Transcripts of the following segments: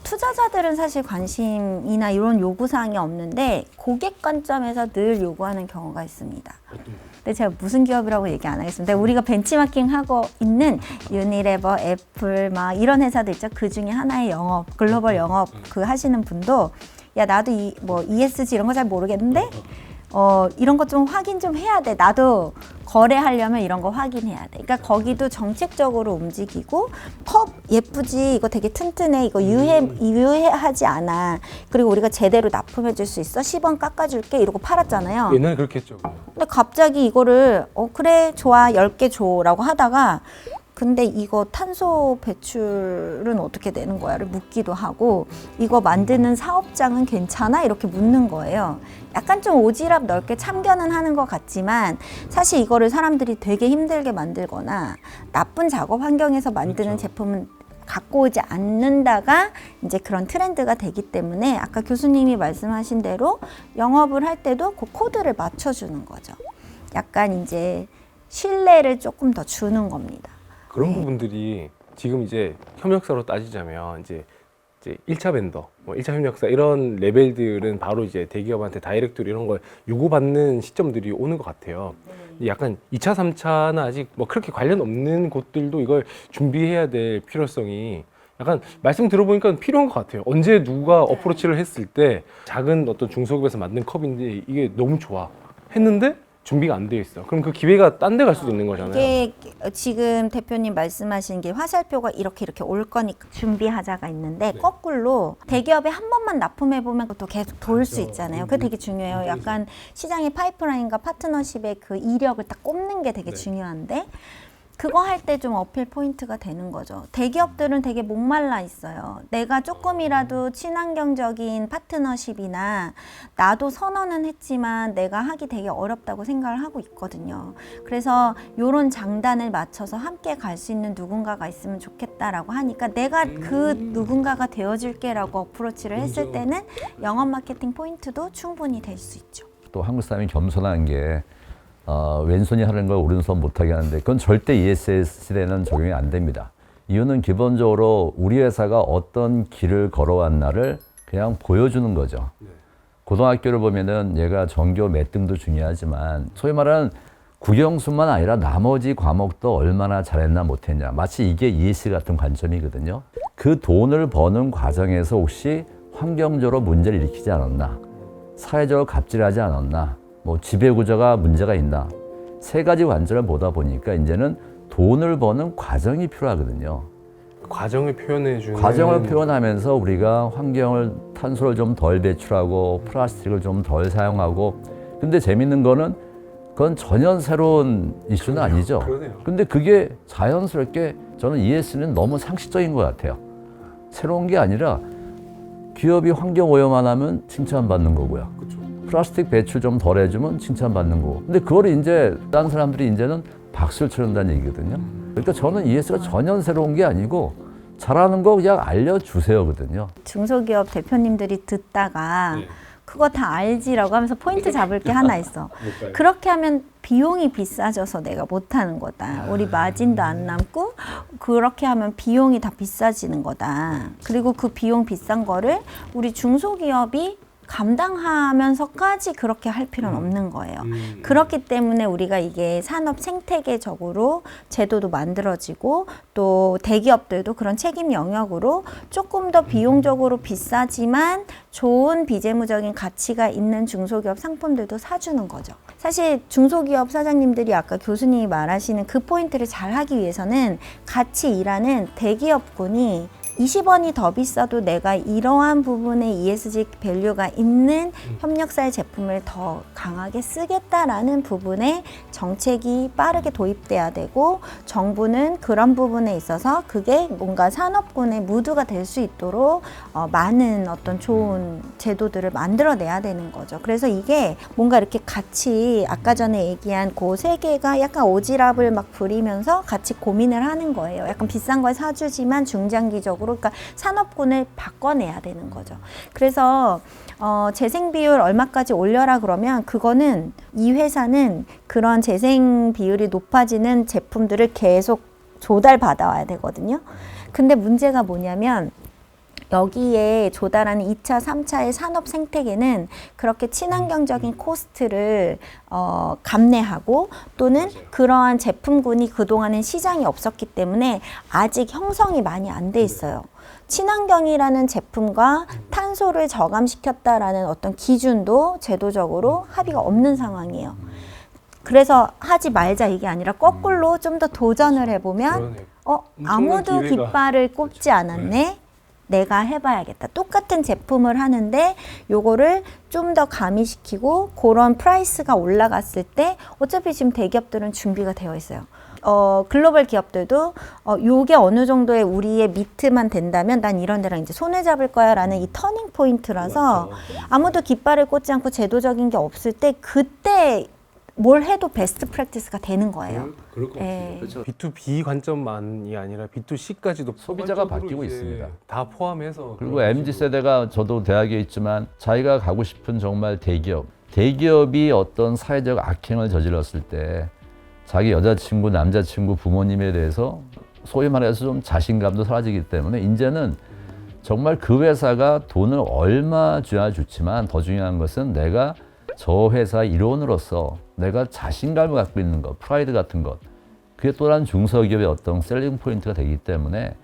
투자자들은 사실 관심이나 이런 요구사항이 없는데 고객 관점에서 늘 요구하는 경우가 있습니다. 근데 제가 무슨 기업이라고 얘기 안 하겠습니다. 우리가 벤치마킹하고 있는 유니레버, 애플 막 이런 회사들 있죠. 그 중에 하나의 영업, 글로벌 영업 그 하시는 분도 야 나도 ESG 이런 거 잘 모르겠는데 이런 거 좀 확인 좀 해야 돼. 나도 거래하려면 이런 거 확인해야 돼. 그러니까 거기도 정책적으로 움직이고 컵 예쁘지, 이거 되게 튼튼해, 이거 유해하지 않아. 그리고 우리가 제대로 납품해 줄 수 있어. 10원 깎아줄게 이러고 팔았잖아요. 옛날에 그렇게 했죠. 근데 갑자기 이거를 그래 좋아 10개 줘 라고 하다가 근데 이거 탄소 배출은 어떻게 되는 거야를 묻기도 하고 이거 만드는 사업장은 괜찮아? 이렇게 묻는 거예요. 약간 좀 오지랖 넓게 참견은 하는 것 같지만 사실 이거를 사람들이 되게 힘들게 만들거나 나쁜 작업 환경에서 만드는 그렇죠. 제품은 갖고 오지 않는다가 이제 그런 트렌드가 되기 때문에 아까 교수님이 말씀하신 대로 영업을 할 때도 그 코드를 맞춰주는 거죠. 약간 이제 신뢰를 조금 더 주는 겁니다. 그런 부분들이 지금 이제 협력사로 따지자면 이제 1차 벤더, 1차 협력사 이런 레벨들은 바로 이제 대기업한테 다이렉트로 이런 걸 요구받는 시점들이 오는 것 같아요. 약간 2차, 3차는 아직 뭐 그렇게 관련 없는 곳들도 이걸 준비해야 될 필요성이 약간 말씀 들어보니까 필요한 것 같아요. 언제 누가 어프로치를 했을 때 작은 어떤 중소기업에서 만든 컵인데 이게 너무 좋아 했는데 준비가 안 돼 있어. 그럼 그 기회가 딴 데 갈 수도 있는 거잖아요. 이게 지금 대표님 말씀하신 게 화살표가 이렇게 오를 거니까 준비하자가 있는데 거꾸로 대기업에 한 번만 납품해 보면 또 계속 돌 수 있잖아요. 그게 되게 중요해요. 약간 시장의 파이프라인과 파트너십의 그 이력을 딱 꼽는 게 되게 중요한데 그거 할 때 좀 어필 포인트가 되는 거죠. 대기업들은 되게 목말라 있어요. 내가 조금이라도 친환경적인 파트너십이나 나도 선언은 했지만 내가 하기 되게 어렵다고 생각을 하고 있거든요. 그래서 이런 장단을 맞춰서 함께 갈 수 있는 누군가가 있으면 좋겠다라고 하니까 내가 그 누군가가 되어줄게라고 어프로치를 했을 때는 영업 마케팅 포인트도 충분히 될 수 있죠. 또 한국 사람이 겸손한 게 왼손이 하는 걸 오른손 못하게 하는데 그건 절대 ESG 시대에는 적용이 안 됩니다. 이유는 기본적으로 우리 회사가 어떤 길을 걸어왔나를 그냥 보여주는 거죠. 고등학교를 보면은 얘가 전교 몇 등도 중요하지만 소위 말하는 국영수만 아니라 나머지 과목도 얼마나 잘했나 못했냐. 마치 이게 ESG 같은 관점이거든요. 그 돈을 버는 과정에서 혹시 환경적으로 문제를 일으키지 않았나, 사회적으로 갑질하지 않았나, 뭐 지배구조가 문제가 있나, 세 가지 관점을 보다 보니까 이제는 돈을 버는 과정이 필요하거든요. 과정을 표현해주는 과정을 표현하면서 우리가 환경을 탄소를 좀 덜 배출하고 플라스틱을 좀 덜 사용하고 근데 재밌는 거는 그건 전혀 새로운 이슈는 아니죠. 그러네요. 근데 그게 자연스럽게 저는 ESG는 너무 상식적인 것 같아요. 새로운 게 아니라 기업이 환경 오염만 하면 칭찬받는 거고요. 그렇죠. 플라스틱 배출 좀 덜 해주면 칭찬받는 거고. 근데 그걸 이제 다른 사람들이 이제는 박수를 치는다는 얘기거든요. 그러니까 저는 ESG가 전혀 새로운 게 아니고 잘하는 거 그냥 알려주세요거든요. 중소기업 대표님들이 듣다가 그거 다 알지라고 하면서 포인트 잡을 게 하나 있어. 그렇게 하면 비용이 비싸져서 내가 못하는 거다. 우리 마진도 안 남고 그렇게 하면 비용이 다 비싸지는 거다. 그리고 그 비용 비싼 거를 우리 중소기업이 감당하면서까지 그렇게 할 필요는 없는 거예요. 그렇기 때문에 우리가 이게 산업 생태계적으로 제도도 만들어지고 또 대기업들도 그런 책임 영역으로 조금 더 비용적으로 비싸지만 좋은 비재무적인 가치가 있는 중소기업 상품들도 사주는 거죠. 사실 중소기업 사장님들이 아까 교수님이 말하시는 그 포인트를 잘 하기 위해서는 같이 일하는 대기업군이 20원이 더 비싸도 내가 이러한 부분에 ESG 밸류가 있는 협력사의 제품을 더 강하게 쓰겠다라는 부분에 정책이 빠르게 도입돼야 되고 정부는 그런 부분에 있어서 그게 뭔가 산업군의 무드가 될 수 있도록 많은 어떤 좋은 제도들을 만들어내야 되는 거죠. 그래서 이게 뭔가 이렇게 같이 아까 전에 얘기한 그 세 개가 약간 오지랖을 막 부리면서 같이 고민을 하는 거예요. 약간 비싼 걸 사주지만 중장기적으로 전체적으로. 그러니까 산업군을 바꿔내야 되는 거죠. 그래서 재생 비율 얼마까지 올려라 그러면 그거는 이 회사는 그런 재생 비율이 높아지는 제품들을 계속 조달받아와야 되거든요. 근데 문제가 뭐냐면 여기에 조달하는 2차, 3차의 산업 생태계는 그렇게 친환경적인 코스트를 감내하고 또는 그러한 제품군이 그동안은 시장이 없었기 때문에 아직 형성이 많이 안 돼 있어요. 친환경이라는 제품과 탄소를 저감시켰다라는 어떤 기준도 제도적으로 합의가 없는 상황이에요. 그래서 하지 말자 이게 아니라 거꾸로 좀 더 도전을 해보면 아무도 기회가. 깃발을 꼽지 않았네. 내가 해봐야겠다. 똑같은 제품을 하는데 요거를 좀 더 가미시키고 그런 프라이스가 올라갔을 때 어차피 지금 대기업들은 준비가 되어 있어요. 글로벌 기업들도 요게 어느 정도의 우리의 미트만 된다면 난 이런 데랑 이제 손을 잡을 거야 라는 이 터닝 포인트라서 아무도 깃발을 꽂지 않고 제도적인 게 없을 때 그때 뭘 해도 베스트 프랙티스가 되는 거예요. 그럴 것 예. 같아요. B2B 관점만이 아니라 B2C까지도 소비자가 포괄적으로 바뀌고 이제 있습니다. 다 포함해서 그리고 그런 MZ 식으로. 세대가 저도 대학에 있지만 자기가 가고 싶은 정말 대기업이 어떤 사회적 악행을 저질렀을 때 자기 여자친구, 남자친구, 부모님에 대해서 소위 말해서 좀 자신감도 사라지기 때문에 이제는 정말 그 회사가 돈을 얼마 줘야 좋지만 더 중요한 것은 내가 저 회사 일원으로서 내가 자신감을 갖고 있는 것, 프라이드 같은 것, 그게 또한 중소기업의 어떤 셀링 포인트가 되기 때문에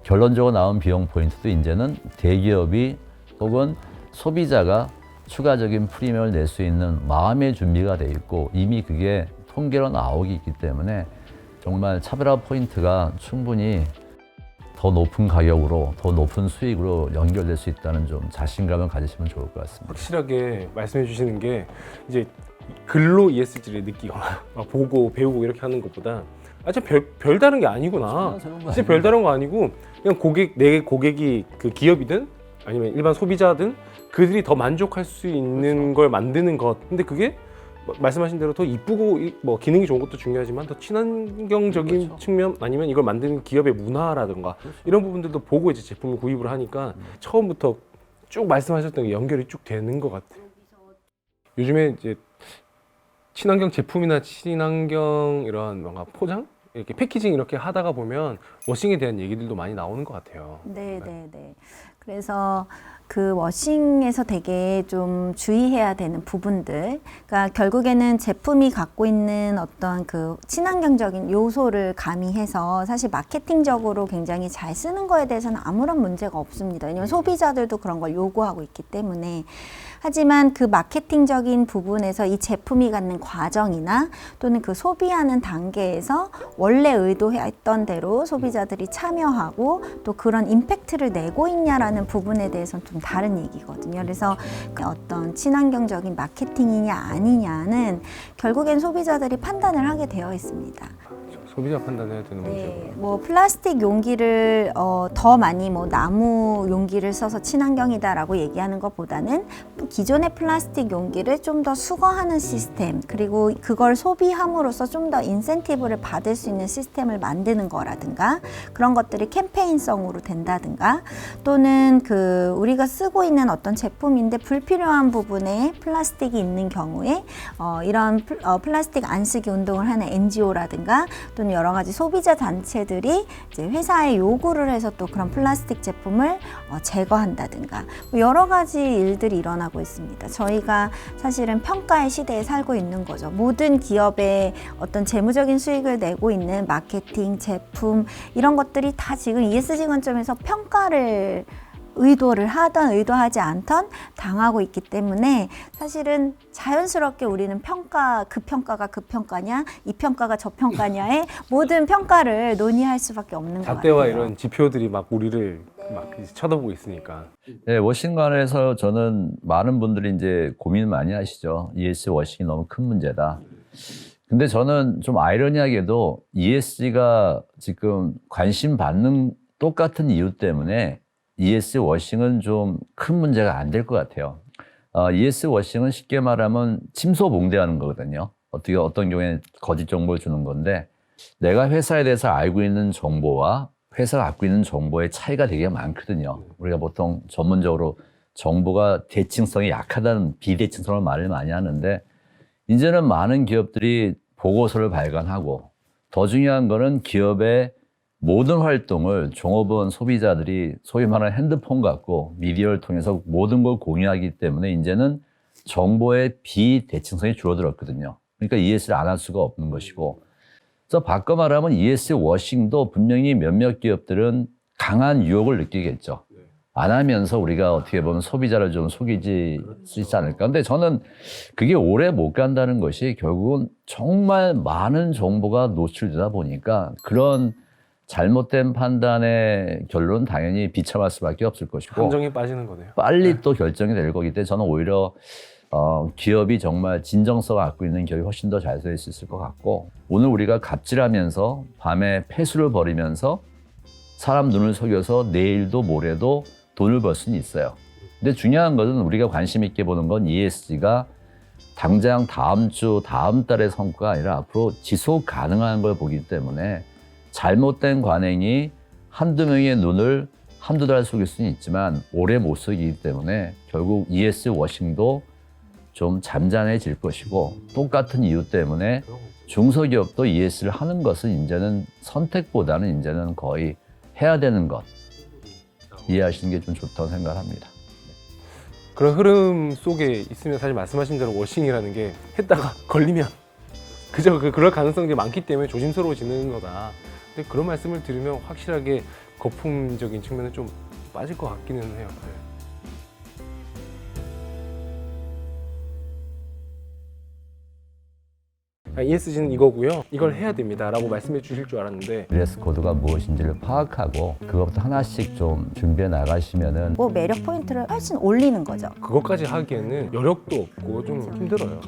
결론적으로 나온 비용 포인트도 이제는 대기업이 혹은 소비자가 추가적인 프리미엄을 낼 수 있는 마음의 준비가 돼 있고 이미 그게 통계로 나오기 있기 때문에 정말 차별화 포인트가 충분히 더 높은 가격으로 더 높은 수익으로 연결될 수 있다는 좀 자신감을 가지시면 좋을 것 같습니다. 확실하게 말씀해 주시는 게 이제 글로 ESG를 느끼거나 막 보고 배우고 이렇게 하는 것보다 진짜 별다른 게 아니구나. 진짜 별다른 거 아니고 그냥 내 고객이 그 기업이든 아니면 일반 소비자든 그들이 더 만족할 수 있는 걸 만드는 것. 근데 그게 말씀하신 대로 더 이쁘고 뭐 기능이 좋은 것도 중요하지만 더 친환경적인 측면 아니면 이걸 만드는 기업의 문화라든가 이런 부분들도 보고 이제 제품을 구입을 하니까 처음부터 쭉 말씀하셨던 게 연결이 쭉 되는 것 같아요. 요즘에 이제 친환경 제품이나 친환경 이런 뭔가 포장 이렇게 패키징 이렇게 하다가 보면 워싱에 대한 얘기들도 많이 나오는 것 같아요. 네. 그래서 그 워싱에서 되게 좀 주의해야 되는 부분들, 그러니까 결국에는 제품이 갖고 있는 어떤 그 친환경적인 요소를 가미해서 사실 마케팅적으로 굉장히 잘 쓰는 거에 대해서는 아무런 문제가 없습니다. 왜냐하면 소비자들도 그런 걸 요구하고 있기 때문에. 하지만 그 마케팅적인 부분에서 이 제품이 갖는 과정이나 또는 그 소비하는 단계에서 원래 의도했던 대로 소비자들이 참여하고 또 그런 임팩트를 내고 있냐라는 부분에 대해서는 좀 다른 얘기거든요. 그래서 어떤 친환경적인 마케팅이냐 아니냐는 결국엔 소비자들이 판단을 하게 되어 있습니다. 소비자 판단해야 되는 문제고. 네, 뭐 플라스틱 용기를 더 많이 뭐 나무 용기를 써서 친환경이다라고 얘기하는 것보다는 기존의 플라스틱 용기를 좀 더 수거하는 시스템, 그리고 그걸 소비함으로써 좀 더 인센티브를 받을 수 있는 시스템을 만드는 거라든가 그런 것들이 캠페인성으로 된다든가 또는 그 우리가 쓰고 있는 어떤 제품인데 불필요한 부분에 플라스틱이 있는 경우에 이런 플라스틱 안 쓰기 운동을 하는 NGO라든가 또는 여러 가지 소비자 단체들이 이제 회사에 요구를 해서 또 그런 플라스틱 제품을 제거한다든가 여러 가지 일들이 일어나고 있습니다. 저희가 사실은 평가의 시대에 살고 있는 거죠. 모든 기업의 어떤 재무적인 수익을 내고 있는 마케팅, 제품 이런 것들이 다 지금 ESG 관점에서 평가를 의도를 하던 의도하지 않던 당하고 있기 때문에 사실은 자연스럽게 우리는 그 평가가 그 평가냐 이 평가가 저 평가냐의 모든 평가를 논의할 수밖에 없는 것 같아요. 잣대와 이런 지표들이 막 우리를 막 쳐다보고 있으니까. 네, 워싱관에서 저는 많은 분들이 이제 고민 많이 하시죠. ESG 워싱이 너무 큰 문제다. 근데 저는 좀 아이러니하게도 ESG가 지금 관심 받는 똑같은 이유 때문에 ESG 워싱은 좀 큰 문제가 안 될 것 같아요. ESG 워싱은 쉽게 말하면 침소봉대하는 거거든요. 어떤 경우에는 거짓 정보를 주는 건데 내가 회사에 대해서 알고 있는 정보와 회사가 갖고 있는 정보의 차이가 되게 많거든요. 우리가 보통 전문적으로 정보가 대칭성이 약하다는 비대칭성을 말을 많이 하는데 이제는 많은 기업들이 보고서를 발간하고 더 중요한 거는 기업의 모든 활동을 종업원 소비자들이 소위 말하는 핸드폰 갖고 미디어를 통해서 모든 걸 공유하기 때문에 이제는 정보의 비대칭성이 줄어들었거든요. 그러니까 ES를 안 할 수가 없는 것이고, 그래서 바꿔 말하면 ES 워싱도 분명히 몇몇 기업들은 강한 유혹을 느끼겠죠. 안 하면서 우리가 어떻게 보면 소비자를 좀 속이지 수 있지 않을까. 근데 저는 그게 오래 못 간다는 것이 결국은 정말 많은 정보가 노출되다 보니까 그런 잘못된 판단의 결론은 당연히 비참할 수밖에 없을 것이고 함정에 빠지는 거네요. 빨리 또 결정이 될 거기 때문에 저는 오히려 기업이 정말 진정성을 갖고 있는 기업이 훨씬 더 잘 될 수 있을 것 같고, 오늘 우리가 갑질하면서 밤에 폐수를 벌이면서 사람 눈을 속여서 내일도 모레도 돈을 벌 수는 있어요. 근데 중요한 것은 우리가 관심 있게 보는 건 ESG가 당장 다음 주, 다음 달의 성과가 아니라 앞으로 지속 가능한 걸 보기 때문에 잘못된 관행이 한두 명의 눈을 한두 달 속일 수는 있지만 오래 못 속이기 때문에 결국 ES 워싱도 좀 잠잠해질 것이고, 똑같은 이유 때문에 중소기업도 ES를 하는 것은 이제는 선택보다는 이제는 거의 해야 되는 것 이해하시는 게 좀 좋다고 생각합니다. 그런 흐름 속에 있으면 사실 말씀하신 대로 워싱이라는 게 했다가 걸리면 그저 그럴 가능성이 많기 때문에 조심스러워지는 거다. 근데 그런 말씀을 들으면 확실하게 거품적인 측면에 좀 빠질 것 같기는 해요. ESG는 이거고요. 이걸 해야 됩니다라고 말씀해 주실 줄 알았는데 드레스 코드가 무엇인지를 파악하고 그것부터 하나씩 좀 준비해 나가시면은 뭐 매력 포인트를 훨씬 올리는 거죠. 그것까지 하기에는 여력도 없고 좀 힘들어요.